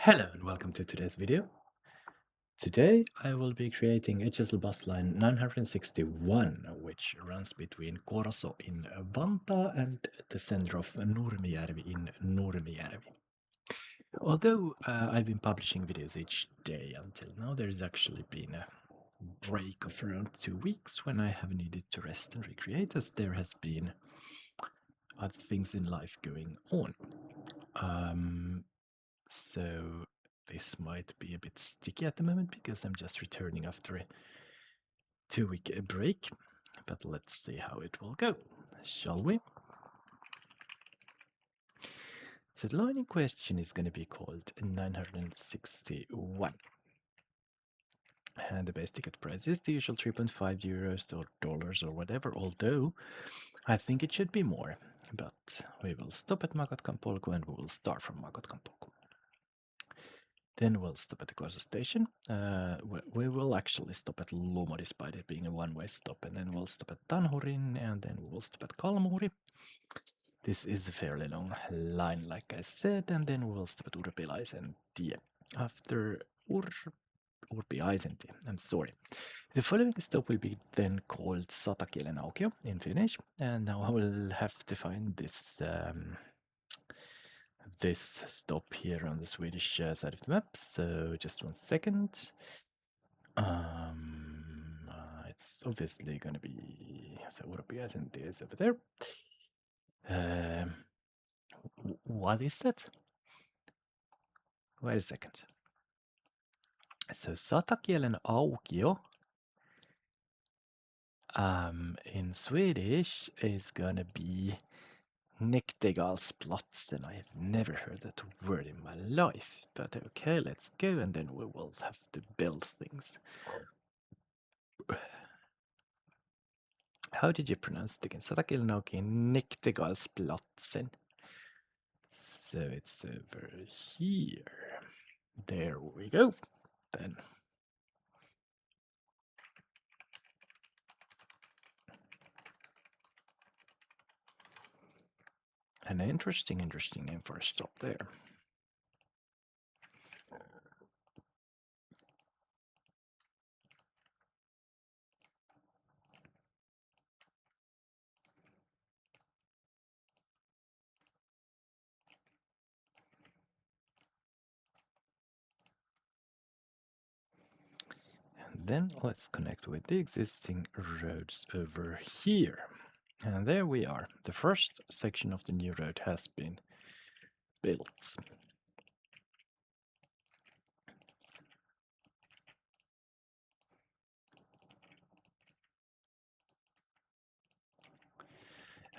Hello and welcome to today's video. Today I will be creating HSL bus line 961, which runs between Korso in Vantaa and the center of Nurmijärvi in Nurmijärvi. Although I've been publishing videos each day until now, there's actually been a break of around 2 weeks when I have needed to rest and recreate, as there has been other things in life going on. So this might be a bit sticky at the moment because I'm just returning after a 2-week break, but let's see how it will go, shall we? So the line in question is going to be called 961. And the base ticket price is the usual 3.5 euros or dollars or whatever, although I think it should be more. But we will stop at Makotkampolku and we will start from Makotkampolku. Then we'll stop at the Korso station. We will actually stop at Lumo despite it being a one-way stop, and then we'll stop at Tanhurin, and then we will stop at Kalmuri. This is a fairly long line, like I said, and then we will stop at Urpilaisenttie. After Urpilaisenttie, I'm sorry. The following stop will be then called Satakielen Aukio in Finnish, and now I will have to find this stop here on the Swedish side of the map, so just 1 second. It's obviously going to be, so Urpilaisenttie is over there. What is that? Wait a second. So Satakielen Aukio in Swedish is gonna be Näktergalsplatsen. I have never heard that word in my life, but okay, let's go, and then we will have to build things. How did you pronounce it again? Satakielen Aukio Näktergalsplatsen. So it's over here. There we go. Then. An interesting name for a stop there. And then let's connect with the existing roads over here. And there we are. The first section of the new road has been built.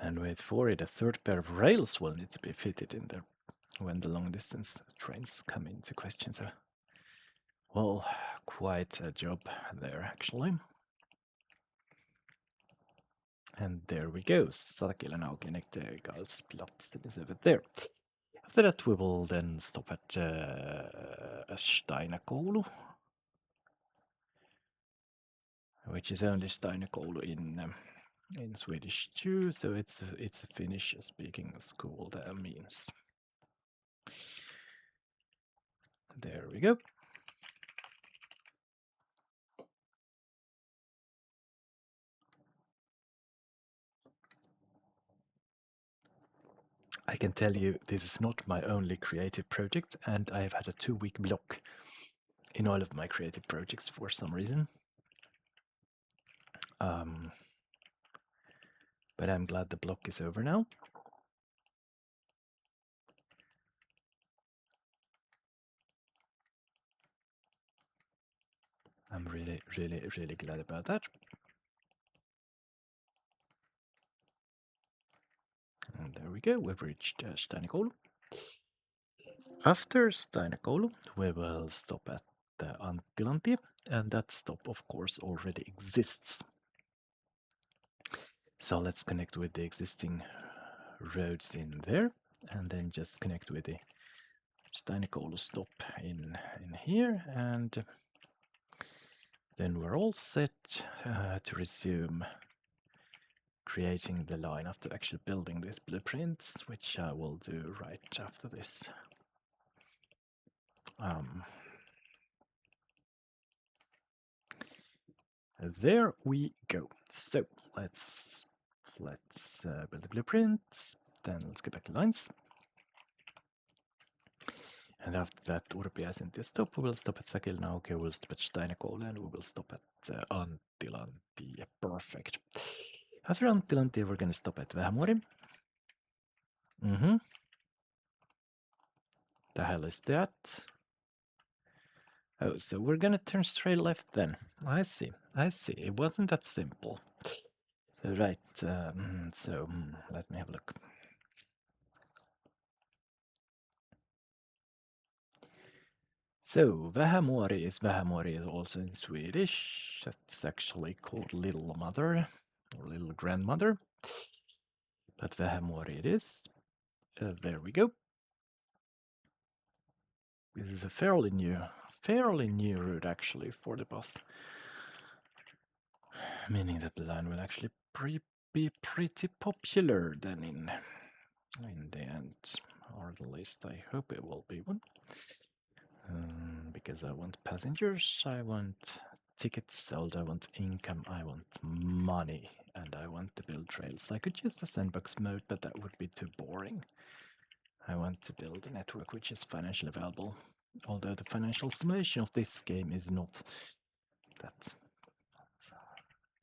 And wait for it, a third pair of rails will need to be fitted in there when the long distance trains come into question. So, well, quite a job there actually. And there we go, Satakielen Aukio Näktergalsplatsen is over there. After that we will then stop at Steinakoulu, which is only Steinakoulu in Swedish too, so it's a Finnish-speaking school, that means. There we go. I can tell you this is not my only creative project, and I have had a 2-week block in all of my creative projects for some reason. But I'm glad the block is over now. I'm really glad about that. And there we go, we've reached Steinakoulu. After Steinakoulu, we will stop at the Anttilantie, and that stop, of course, already exists. So let's connect with the existing roads in there, and then just connect with the Steinakoulu stop in here, and then we're all set to resume creating the line after actually building these blueprints, which I will do right after this. There we go. So let's build the blueprints. Then let's go back to lines. And after that, Urpiaisentie stop. We will stop at Sakilnauke, we will stop at Steinekolle, and we will stop at Anttilantie. Perfect. After Anttilantie, we're going to stop at Vähämuori. The hell is that? Oh, so we're gonna turn straight left then. I see. It wasn't that simple. Right, let me have a look. So, Vähämuori is also in Swedish. That's actually called Little Mother, or Little Grandmother. But Vähämuori it is. There we go. This is a fairly new route actually for the bus. Meaning that the line will actually be pretty popular then in the end. Or at least I hope it will be one. Because I want passengers, I want tickets sold, I want income, I want money, and I want to build trails. I could use the sandbox mode, but that would be too boring. I want to build a network which is financially viable, although the financial simulation of this game is not that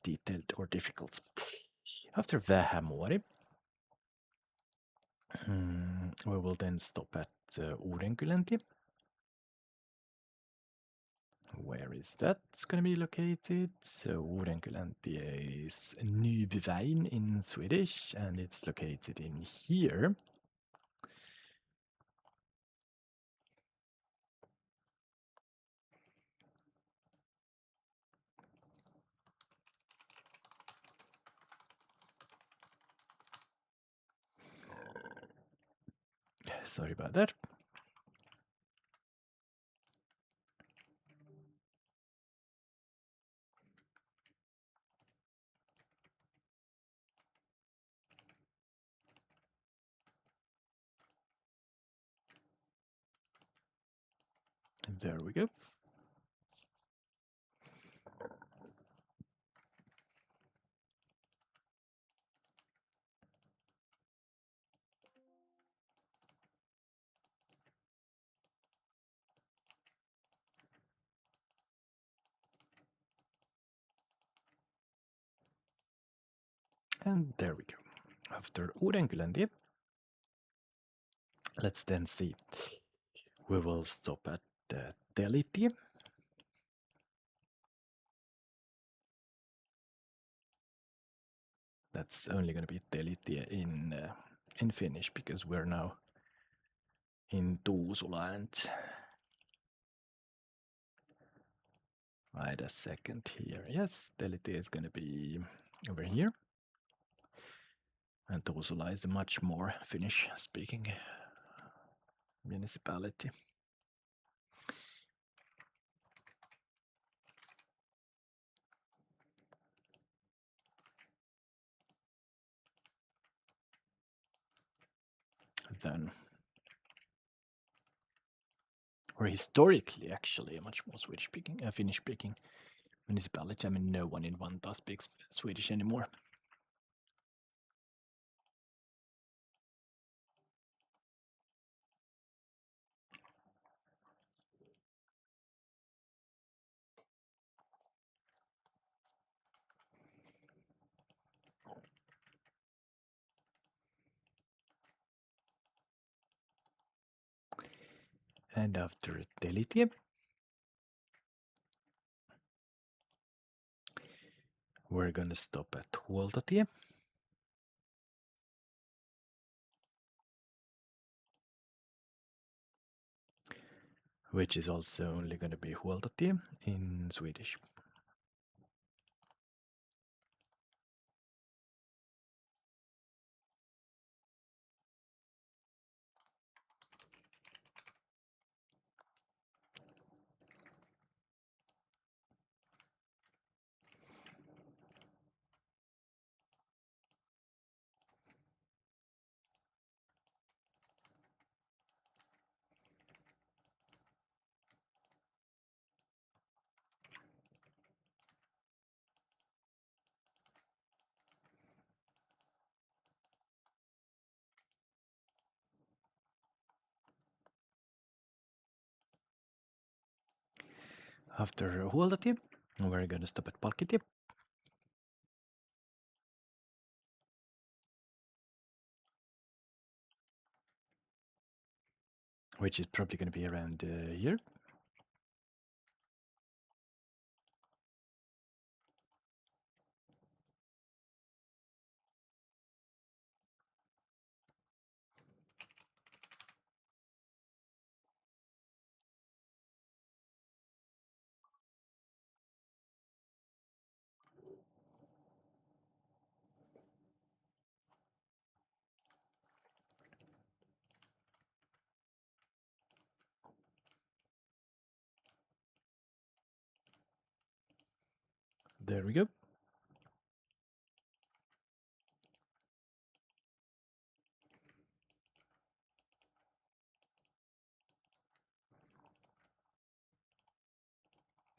detailed or difficult. After Vähämuori, we will then stop at Uudenkylantie. Where is that going to be located? So Uudenkylantie is Nybyväin in Swedish, and it's located in here. Sorry about that. There we go. And there we go. After Uudenkylantie, let's then see. We will stop at Telitie. That's only going to be Telitie in Finnish because we're now in Tuusula and wait a second here. Yes, Telitie is going to be over here. And Tuusula is a much more Finnish-speaking municipality. Then, or historically, actually, a much more Swedish-speaking, Finnish-speaking municipality. I mean, no one in Vantaa speaks Swedish anymore. And after Telitie, we're gonna stop at Huoltotie. Which is also only gonna be Huoltotie in Swedish. After Huoltotie, we're gonna stop at Palkkitie. Which is probably gonna be around here. There we go.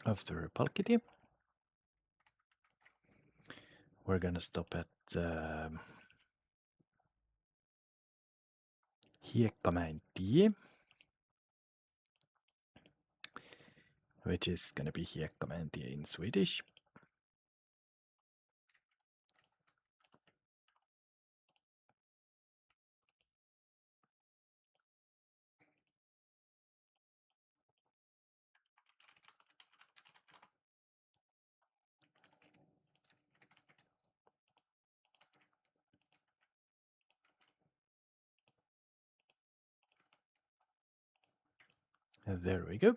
After Palkkitie, we're gonna stop at Hiekkamäen tie, which is gonna be Hiekkamäen tie in Swedish. And there we go.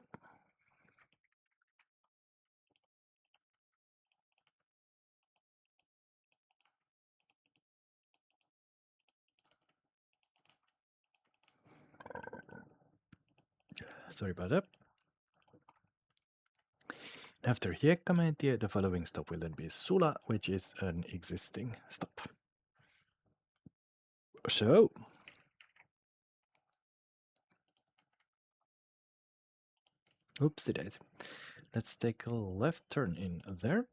Sorry about that. After Hiekkamäen tie, the following stop will then be Sula, which is an existing stop. So, oopsie daisy. Let's take a left turn in there.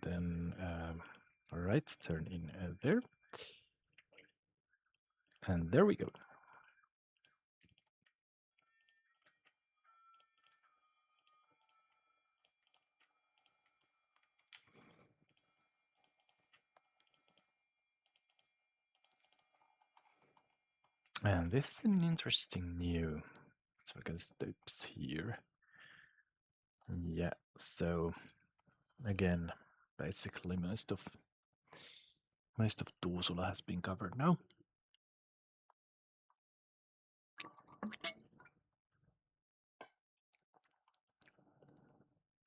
Then a right turn in there. And there we go. And this is an interesting new. So I can steps here. Yeah, so again, basically most of Tuusula has been covered now.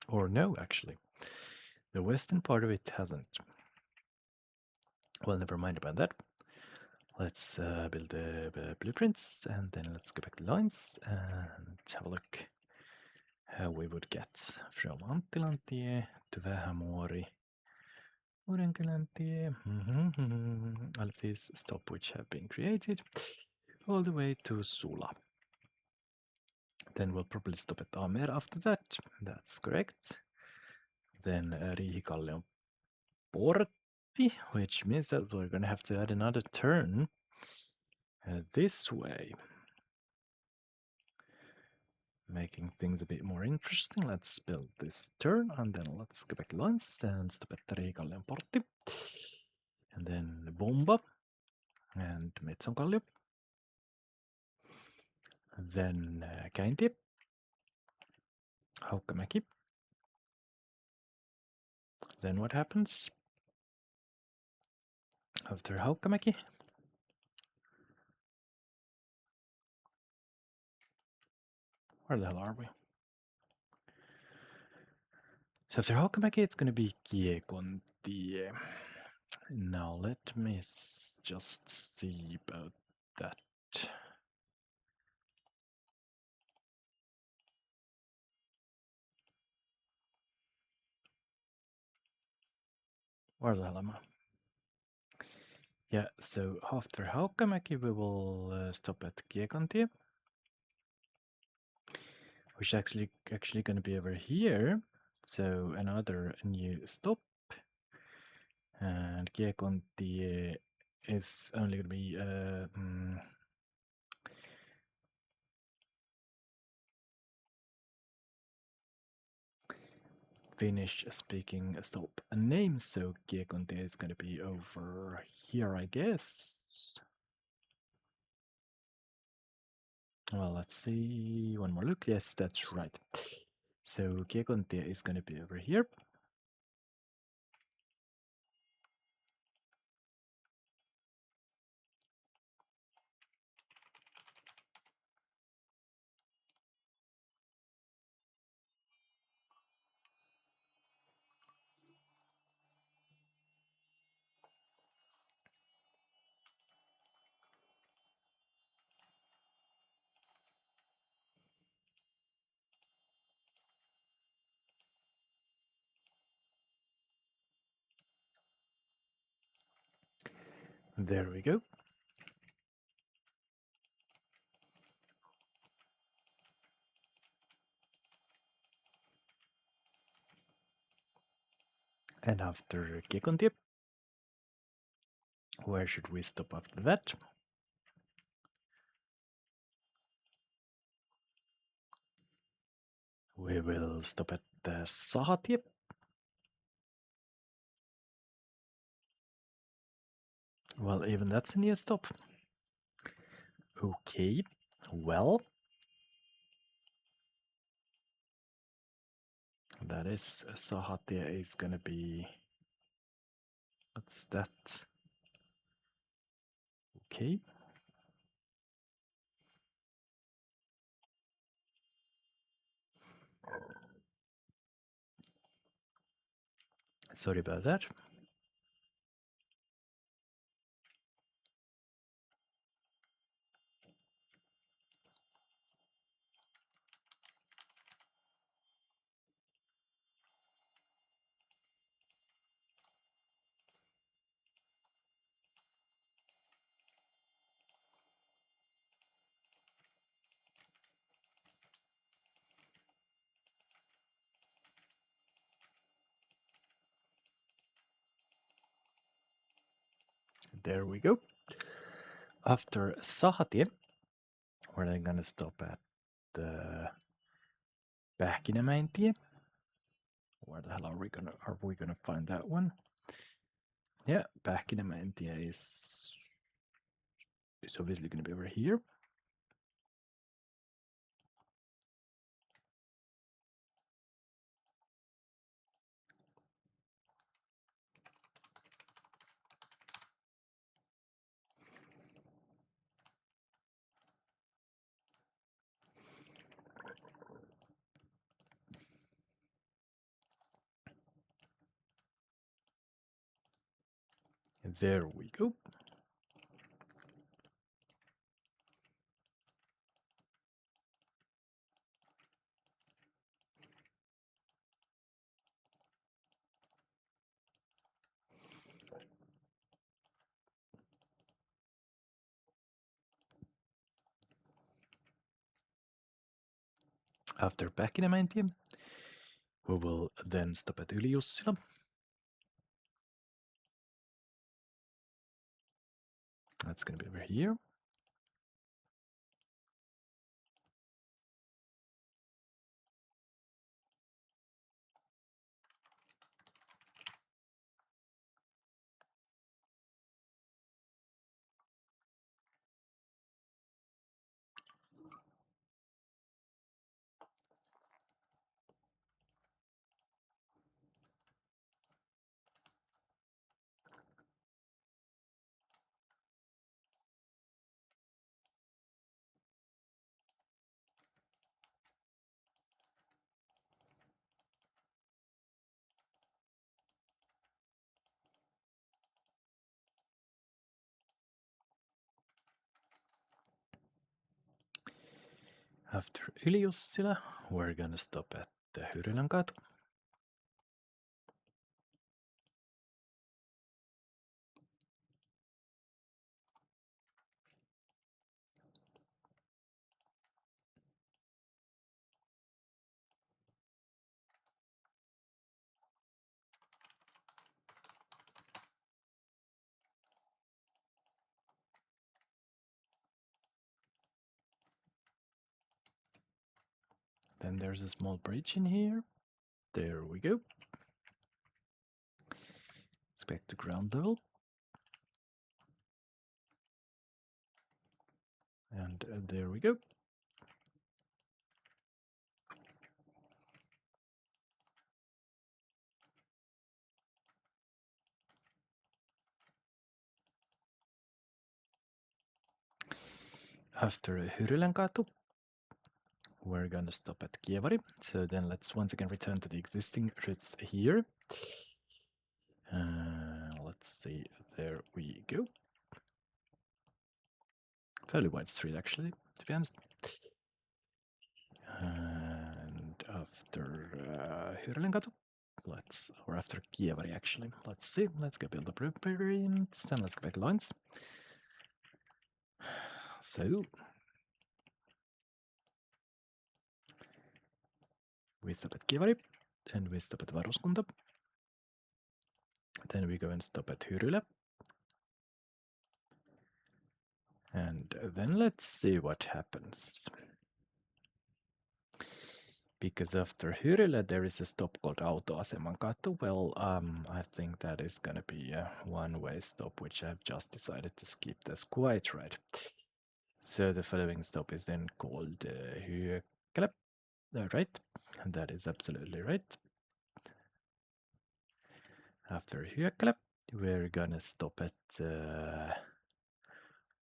Or no, actually. The western part of it hasn't. Well, never mind about that. Let's build the blueprints and then let's go back to lines and have a look how we would get from Anttilantie to Vähämuori, Urenkyläntie, all of these stops which have been created, all the way to Sula. Then we'll probably stop at Amer after that, that's correct. Then Riihikallion Portti, which means that we're going to have to add another turn this way. Making things a bit more interesting. Let's build this turn and then let's go back to lines and stop at Riihikallion Portti. And then Bomba and Metsonkallio. Then Käintie, Haukkamäki. Then what happens after Haukkamäki? Where the hell are we? So after Haukkamäki, it's going to be Kiekontie. Now let me just see about that. Where the hell am I? Yeah, so after Haukkamäki, we will stop at Kiekontie, which actually going to be over here. So another new stop, and Kiekontie is only going to be finish speaking stop name, so Kiekontie is gonna be over here, I guess. Well, let's see. One more look. Yes, that's right. So Kiekontie is gonna be over here. There we go. And after Kiekontie, where should we stop after that? We will stop at the Sahatie. Well, even that's a new stop. Okay, well, that is Sahatie is gonna be. What's that? Okay. Sorry about that. There we go. After Sahatie, we're then gonna stop at the Pähkinämäintie. Where the hell are we gonna find that one? Yeah, Pähkinämäintie is obviously gonna be over here. There we go. After Pähkinämäintie, we will then stop at Yli-Jussila. That's gonna be over here. After Yli-Jussila, we're gonna stop at the Hyrylänkatu. Then there's a small bridge in here. There we go. Let's back to ground level. And there we go. After Hyrylänkatu, we're gonna stop at Kievari. So then let's once again return to the existing routes here. Let's see, there we go. Fairly wide street actually, to be honest. And after Hyrylänkatu, or after Kievari actually, let's see, let's go build up blueprints, then let's go back lines. So, we stop at Kievari, and we stop at Varuskunta. Then we go and stop at Hyrylä. And then let's see what happens. Because after Hyrylä there is a stop called Autoasemankatu. Well, I think that is gonna be a one-way stop, which I've just decided to skip. That's quite right. So the following stop is then called Hyökkälä. Right? And that is absolutely right. After Hyökkälä, we're gonna stop at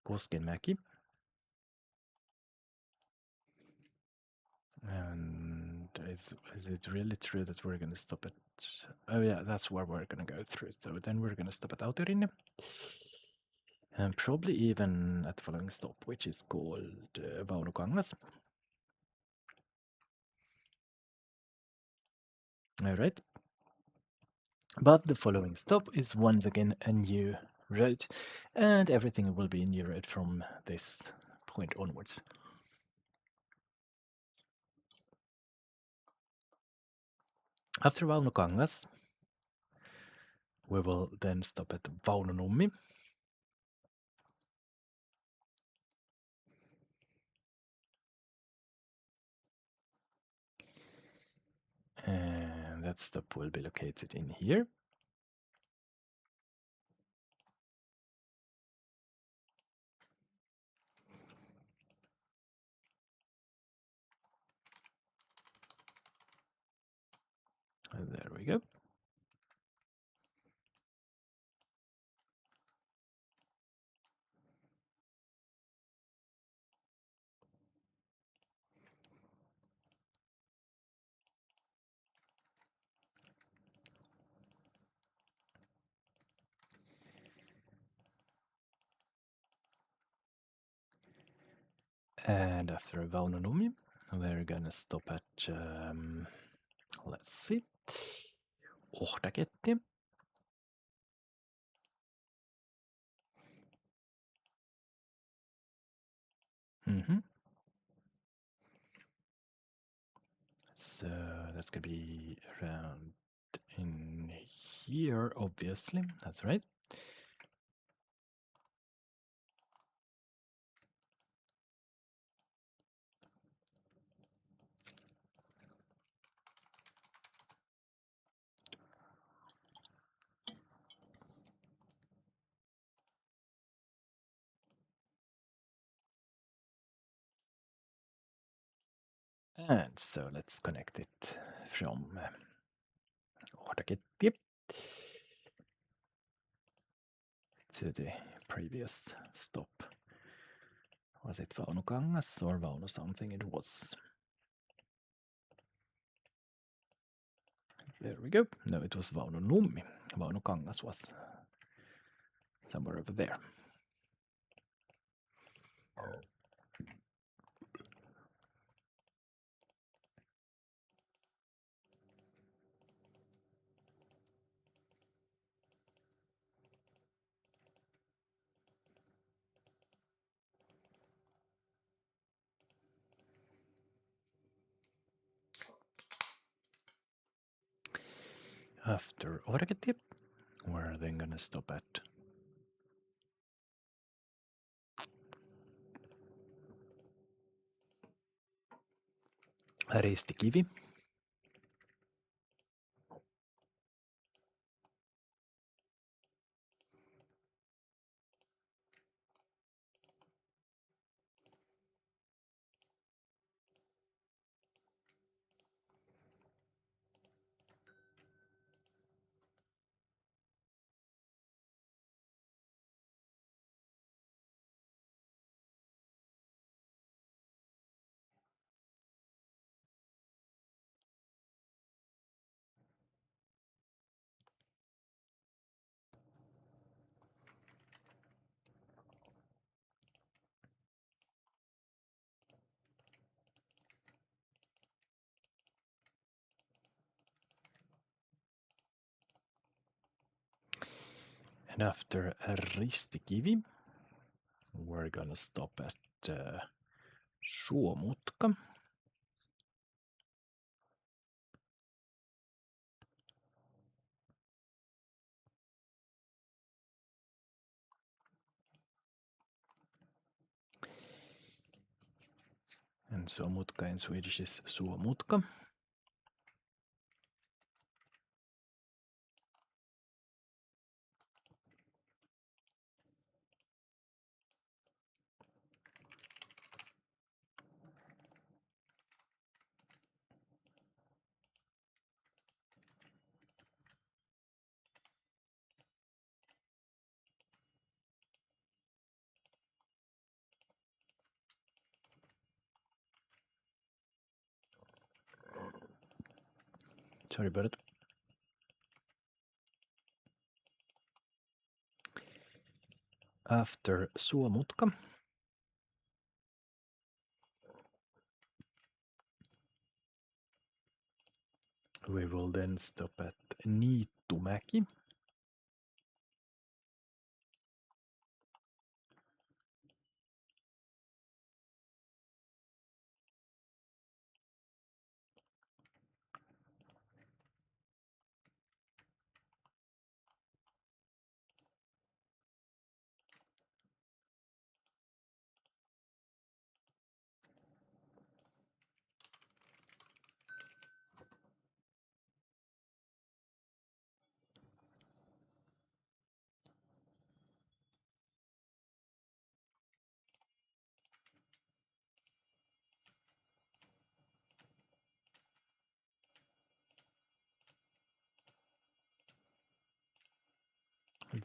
Koskenmäki. And is it really true that we're gonna stop at... Oh yeah, that's where we're gonna go through. So then we're gonna stop at Autorinne. And probably even at the following stop, which is called Vaunukangas. Alright. But the following stop is once again a new road, and everything will be a new road from this point onwards. After Vaunukangas, we will then stop at Vaununummi. And that stop will be located in here. And there we go. And after Vaununumi, we're gonna stop at, let's see, Ohtaketti. So that's gonna be around in here, obviously, that's right. And so let's connect it from Ohtaketti to the previous stop. Was it Vaunukangas or Vaunu something? It was. There we go. No, it was Vaununummi. Vaunukangas was somewhere over there. After Ohtaketti, we're then gonna stop at Ristikivi. And after Ristikivi, we're gonna stop at Suomutka. And Suomutka in Swedish is Suomutka. Sorry about it. After Suomutka, we will then stop at Niittymäki.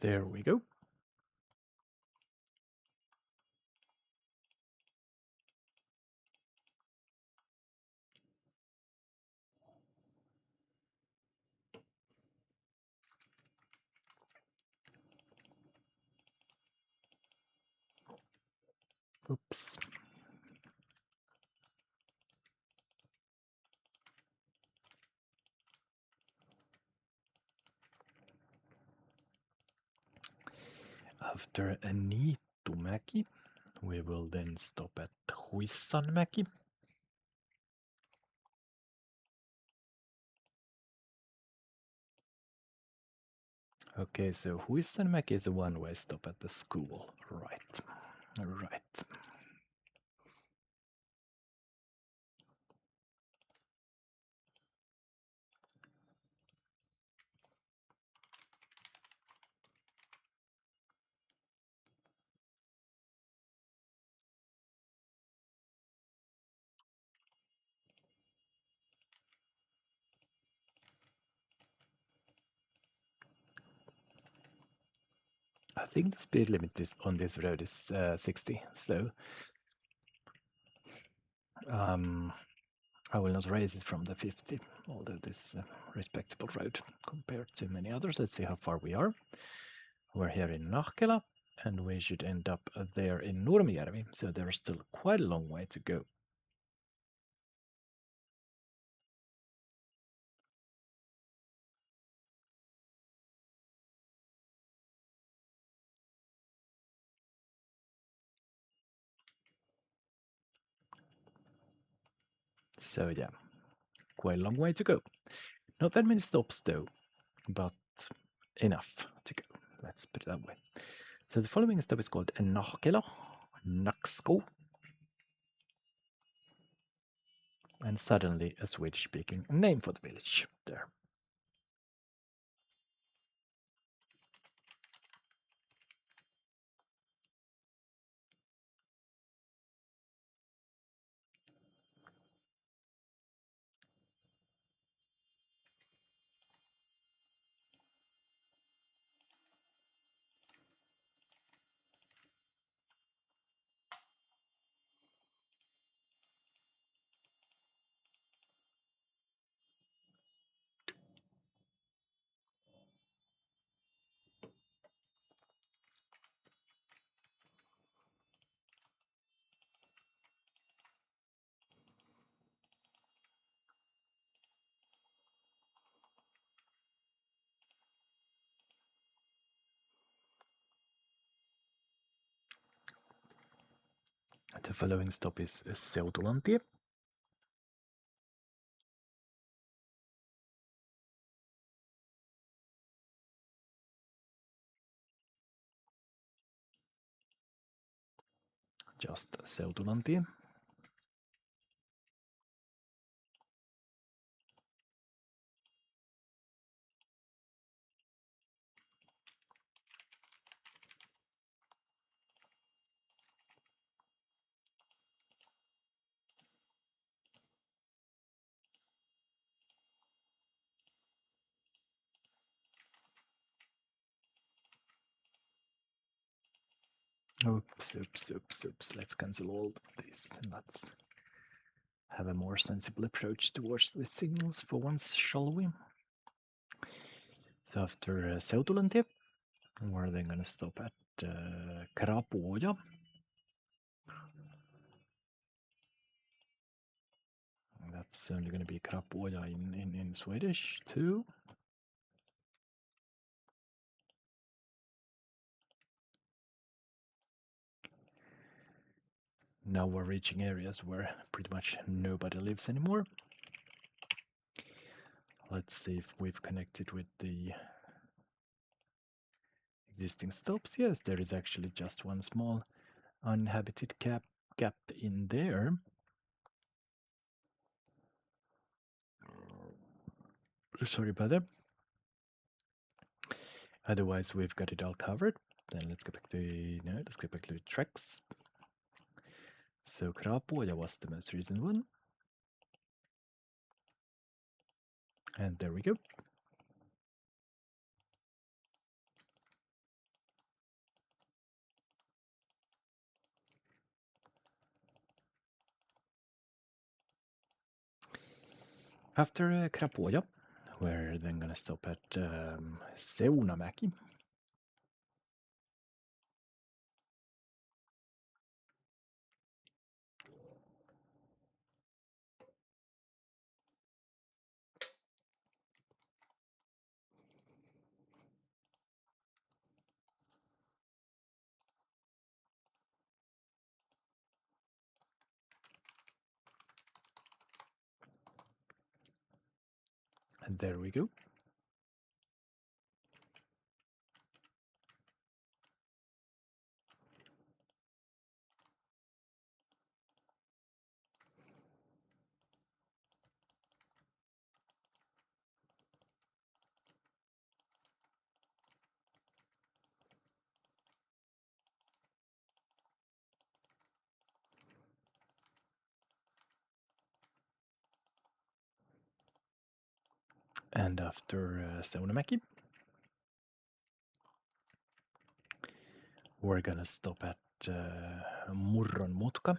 There we go. Oops. After Niittymäki, we will then stop at Huissanmäki. Okay, so Huissanmäki is a one-way stop at the school. Right. Right. I think the speed limit on this road is 60, so I will not raise it from the 50, although this is a respectable road compared to many others. Let's see how far we are. We're here in Nahkela, and we should end up there in Nurmijärvi, so there's still quite a long way to go. So yeah, quite a long way to go. Not that many stops though, but enough to go. Let's put it that way. So the following stop is called Nahkela, Naksko, and suddenly a Swedish-speaking name for the village there. The following stop is Seutulantie. Just Seutulantie. Oops. Let's cancel all this and let's have a more sensible approach towards the signals for once, shall we? So after Seutulantie, we're then gonna stop at Krapoja. That's only gonna be Krapoja in Swedish too. Now we're reaching areas where pretty much nobody lives anymore. Let's see if we've connected with the existing stops. Yes, there is actually just one small uninhabited gap in there. Sorry about that. Otherwise, we've got it all covered. Then let's go back to the tracks. So Krapoja was the most recent one. And there we go. After Krapoja, we're then gonna stop at Seunamäki. And there we go. And after Seunamäki, we're gonna stop at Murronmutka.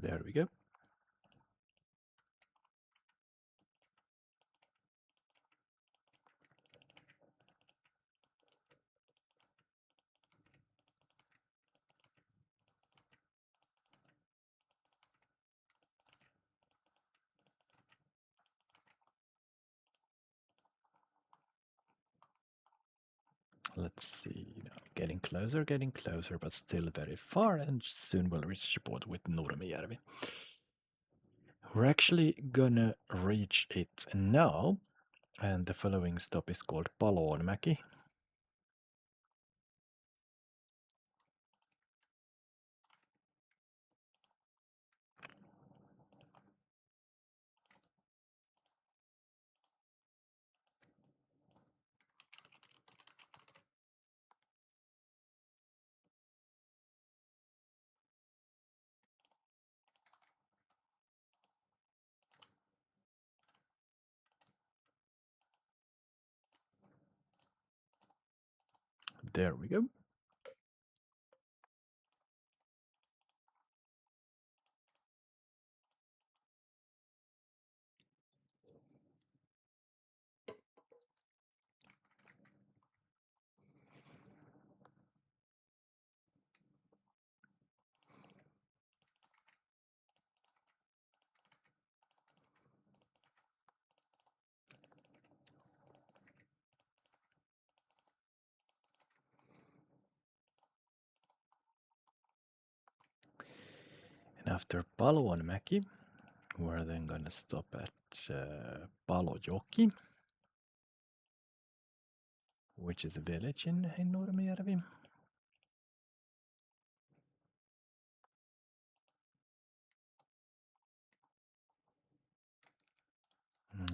There we go. Let's see, getting closer, but still very far, and soon we'll reach the border with Nurmijärvi. We're actually gonna reach it now, and the following stop is called Palonmäki. There we go. And after Paloonmäki, we're then gonna stop at Palojoki, which is a village in Nurmijärvi.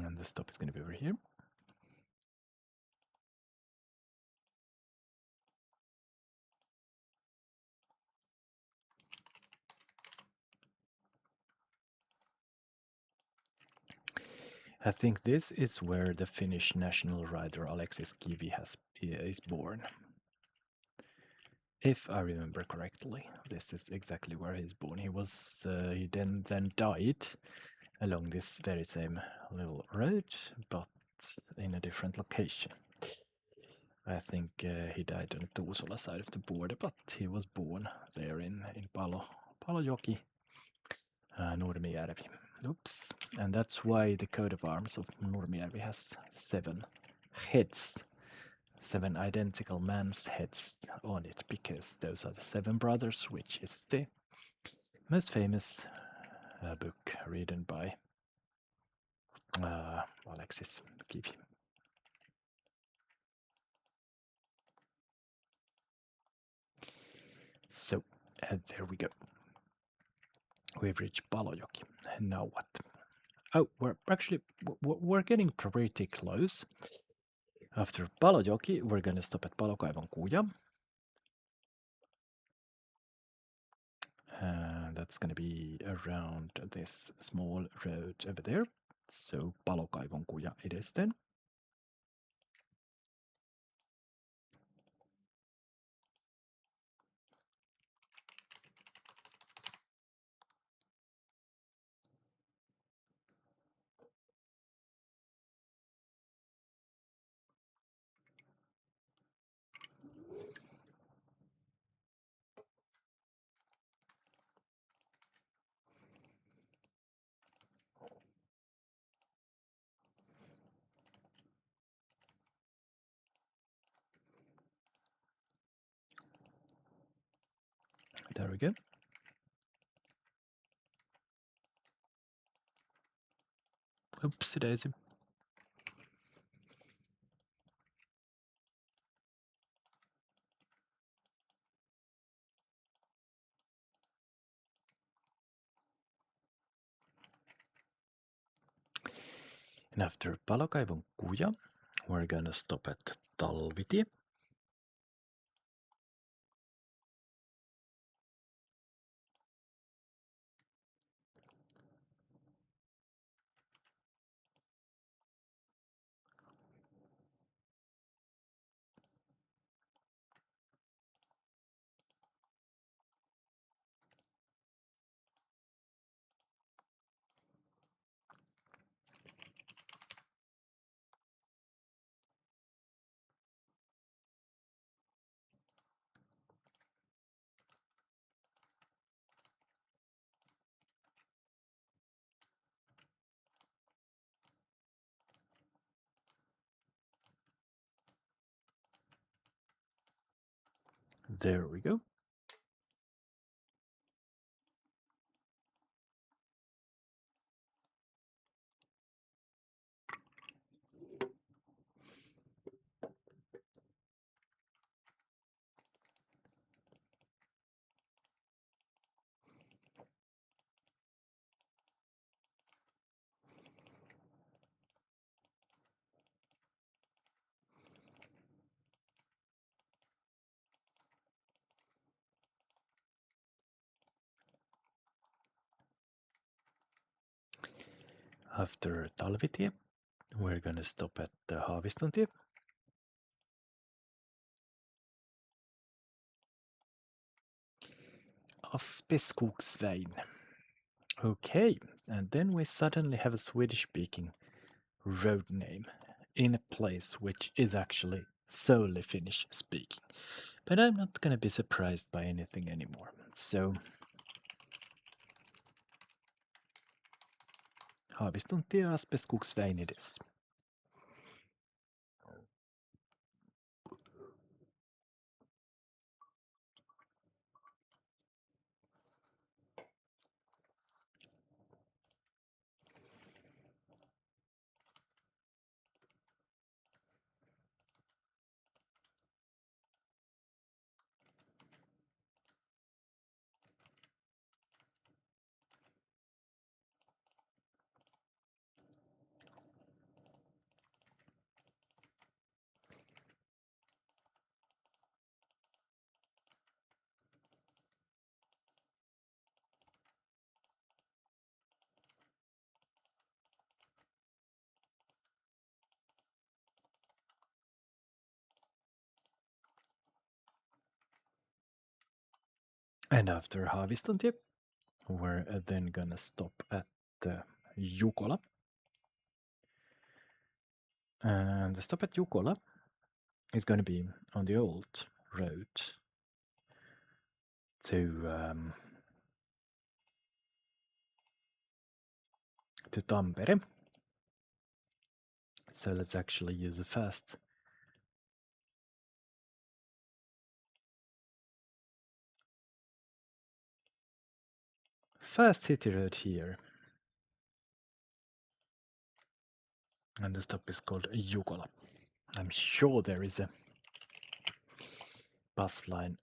And the stop is gonna be over here. I think this is where the Finnish national rider Alexis Kivi is born. If I remember correctly, this is exactly where he's born. He then died along this very same little road, but in a different location. I think he died on Tuusula side of the border, but he was born there in Palojoki, Nurmijärvi. Oops. And that's why the coat of arms of Nurmijärvi has 7 heads, 7 identical man's heads on it, because those are the 7 brothers, which is the most famous book written by Alexis Kivi. So, there we go. We've reached Palojoki. And now what? Oh, we're getting pretty close. After Palojoki, we're gonna stop at Palokaivon Kuja. And that's gonna be around this small road over there. So Palokaivon Kuja it is then. There we go. Oopsie daisy. And after Palokaivon Kuja, we're gonna stop at Talvitie. There we go. After Talvitie, we're gonna stop at Haavistontie. Aspeskogsvägen. Okay, and then we suddenly have a Swedish-speaking road name in a place which is actually solely Finnish-speaking. But I'm not gonna be surprised by anything anymore. So, Haavistontie Aspeskogsvägen it is. And after Haavistontie, we're then gonna stop at Jukola. And the stop at Jukola is gonna be on the old road to Tampere. So let's actually use a fast city road here. And the stop is called Jukola. I'm sure there is a bus line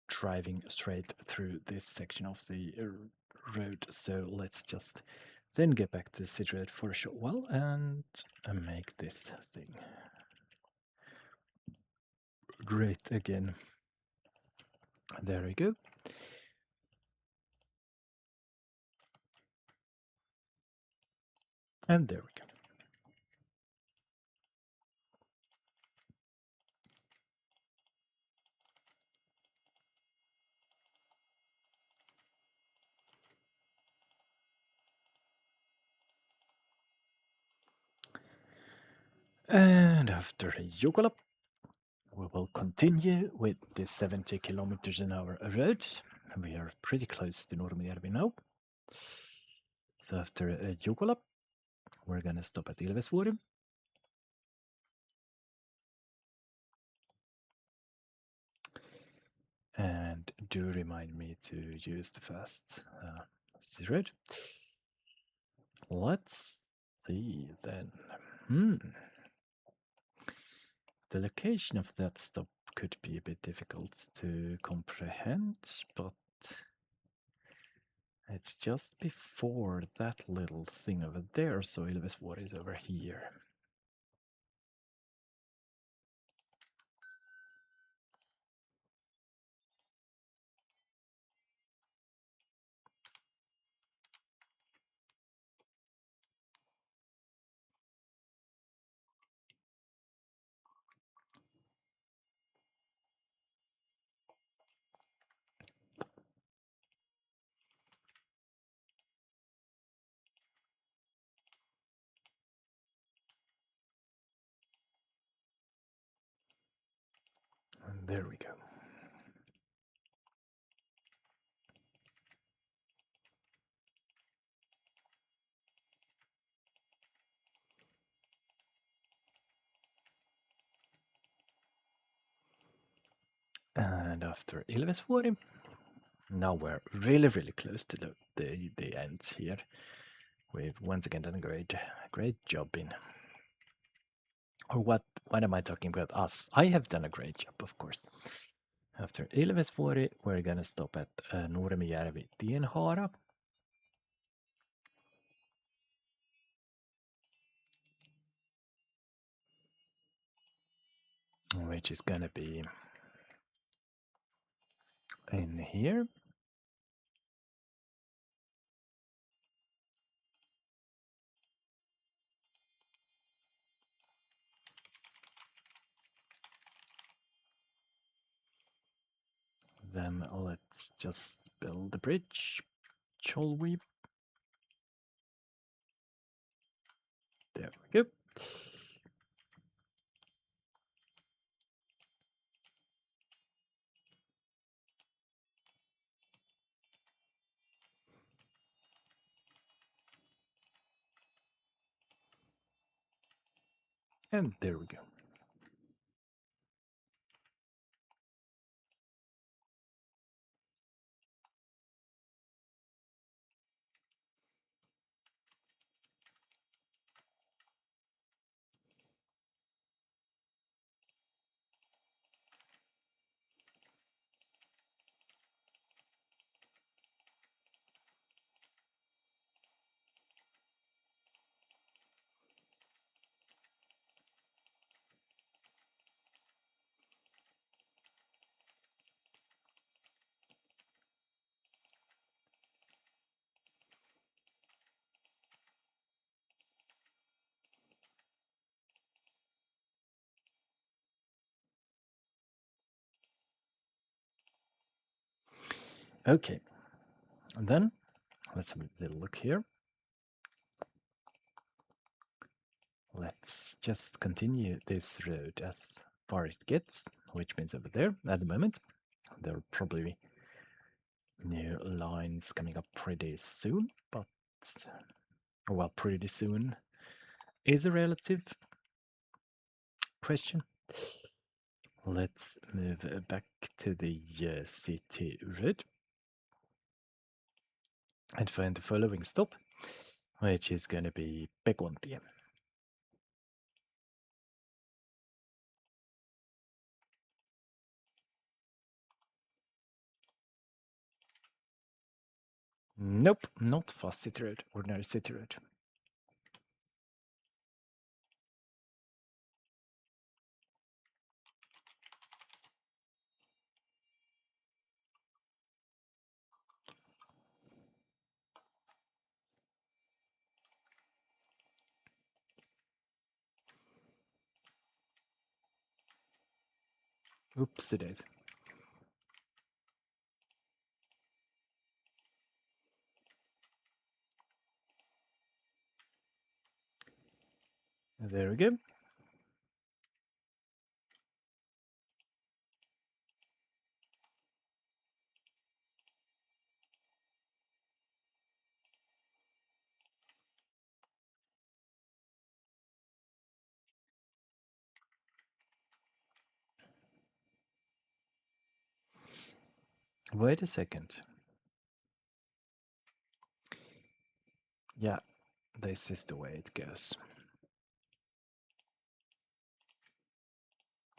driving straight through this section of the road. So let's just then get back to the city road for a short while and make this thing great again. There we go. And there we go. And after Jukola, we will continue with the 70 kilometers an hour road. We are pretty close to Nurmijärvi now. So after Jukola, we're gonna stop at Ilvesvuori. And do remind me to use the fast road. Let's see then. The location of that stop could be a bit difficult to comprehend, but it's just before that little thing over there, so Ilvesvuori is over here. And there we go. And after Ilvesvuori, now we're really close to the ends here. We've once again done a great job in. Or what am I talking about? Us. I have done a great job, of course. After Ilvesvuori, we're gonna stop at Nurmijärvi Tienhaara. Which is gonna be in here. Then let's just build the bridge, shall we? There we go. And there we go. Okay, and then let's have a little look here. Let's just continue this road as far as it gets, which means over there at the moment. There are probably new lines coming up pretty soon, but well, pretty soon is a relative question. Let's move back to the city road and find the following stop, which is going to be Pekontie. Nope, not fast city road, ordinary city road. Oops, it is. There we go. Wait a second. Yeah, this is the way it goes.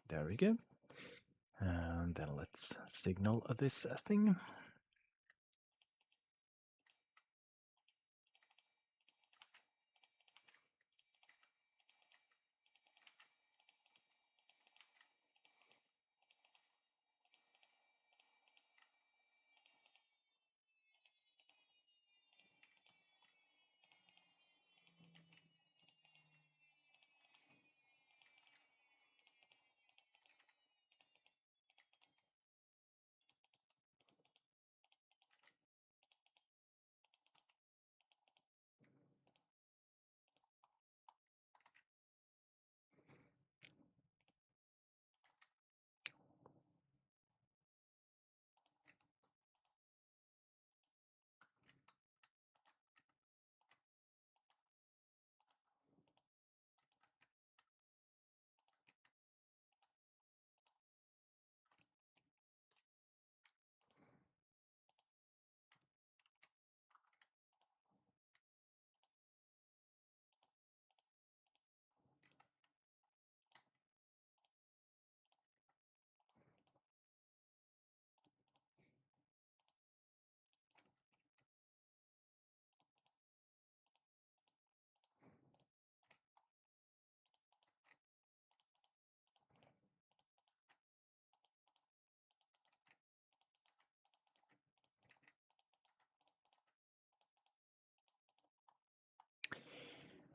There we go. And then let's signal this thing.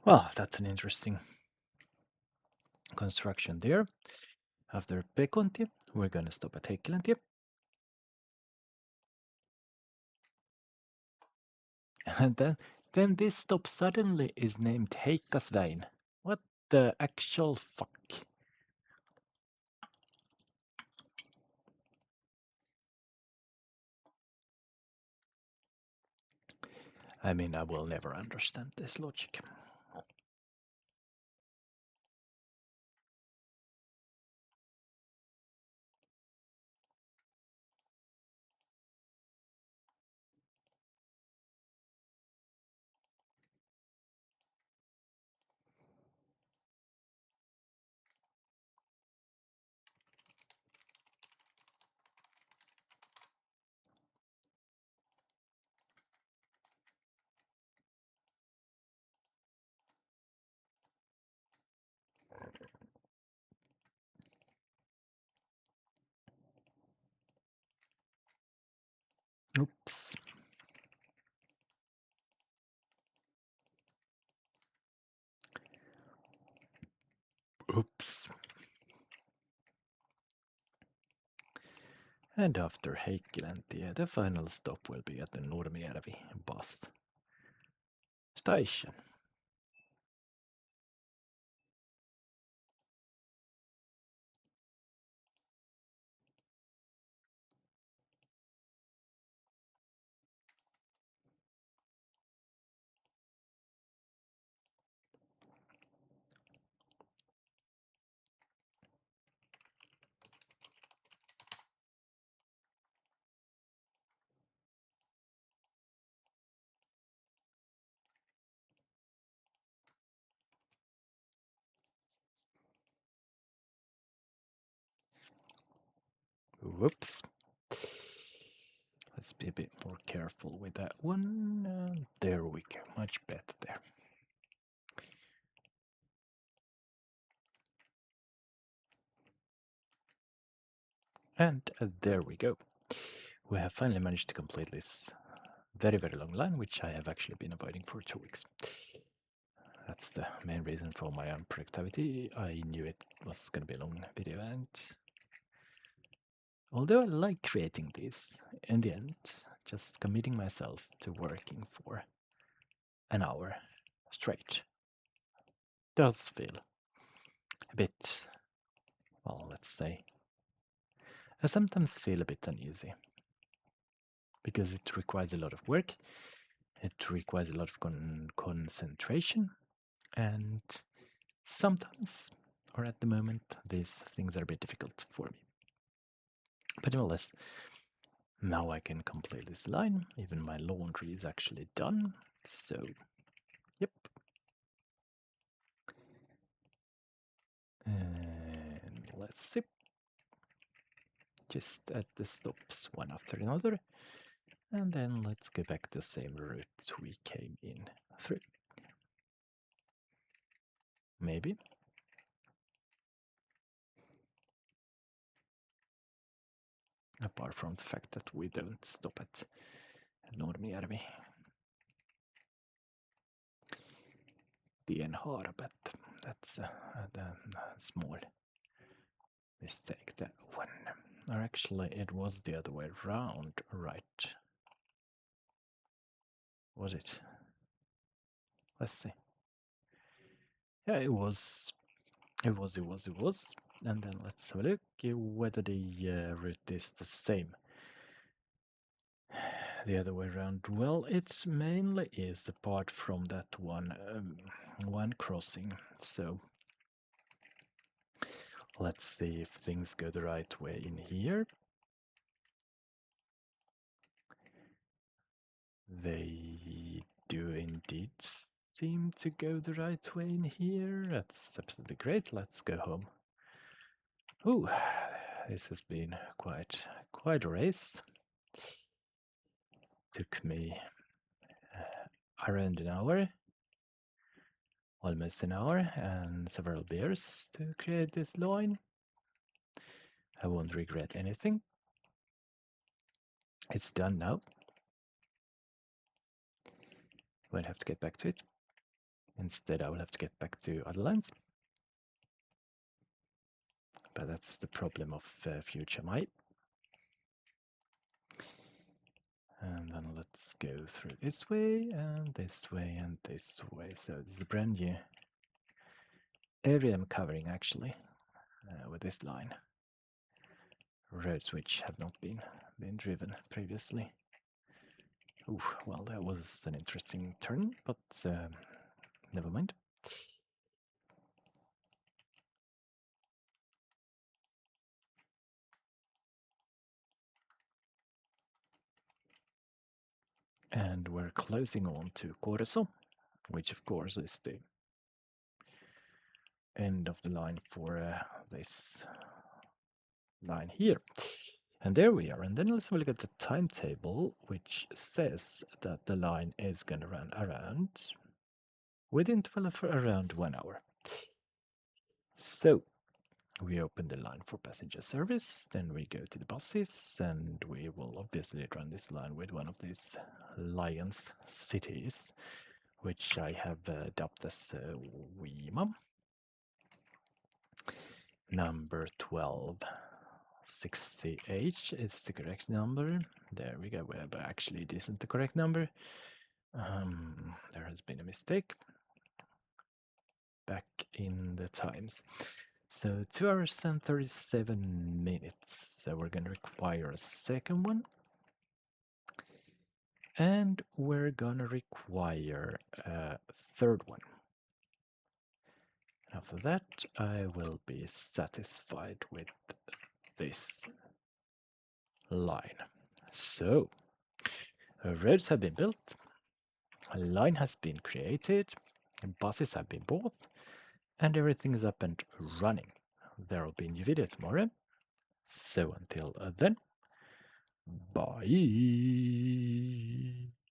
Well, that's an interesting construction there. After Pekontie, we're gonna stop at Heikkilantie. And then this stop suddenly is named Heikkasväin. What the actual fuck? I mean, I will never understand this logic. Oops. Oops. And after Heikkiläntie, the final stop will be at the Nurmijärvi bus station. Whoops. Let's be a bit more careful with that one. There we go, much better there. And there we go. We have finally managed to complete this very, very long line, which I have actually been avoiding for 2 weeks. That's the main reason for my unproductivity. I knew it was going to be a long video, and although I like creating these, in the end, just committing myself to working for an hour straight does feel a bit, well, let's say, I sometimes feel a bit uneasy because it requires a lot of work, it requires a lot of concentration, and sometimes, or at the moment, these things are a bit difficult for me. But nevertheless, now I can complete this line. Even my laundry is actually done. So, yep. And let's see. Just add the stops one after another. And then let's go back the same route we came in through. Maybe. Apart from the fact that we don't stop at Nurmijärvi. Tienhaara, but that's a small mistake, that one. Or actually, it was the other way around, right? Was it? Let's see. Yeah, it was. And then let's have a look whether the route is the same. The other way around. Well, it mainly is, apart from that one crossing. So let's see if things go the right way in here. They do indeed seem to go the right way in here. That's absolutely great. Let's go home. Ooh, this has been quite a race. Took me around an hour, almost an hour, and several beers to create this line. I won't regret anything. It's done now. Won't have to get back to it. Instead, I will have to get back to other lines. But that's the problem of future might. And then let's let's go through this way and this way and this way. So this is a brand new area I'm covering actually with this line. Roads which have not been driven previously. Ooh, well, that was an interesting turn, but never mind. And we're closing on to Corso, which of course is the end of the line for this line here. And there we are. And then let's have a look at the timetable, which says that the line is going to run around with interval for around 1 hour. So we open the line for passenger service, then we go to the buses, and we will obviously run this line with one of these Lions cities, which I have dubbed as Weema. Number 1260H is the correct number. There we go. But actually, it isn't the correct number. There has been a mistake back in the times. So 2 hours and 37 minutes. So we're going to require a second one. And we're going to require a third one. After that, I will be satisfied with this line. So, roads have been built, a line has been created, buses have been bought, and everything is up and running. There will be a new video tomorrow. So until then, bye.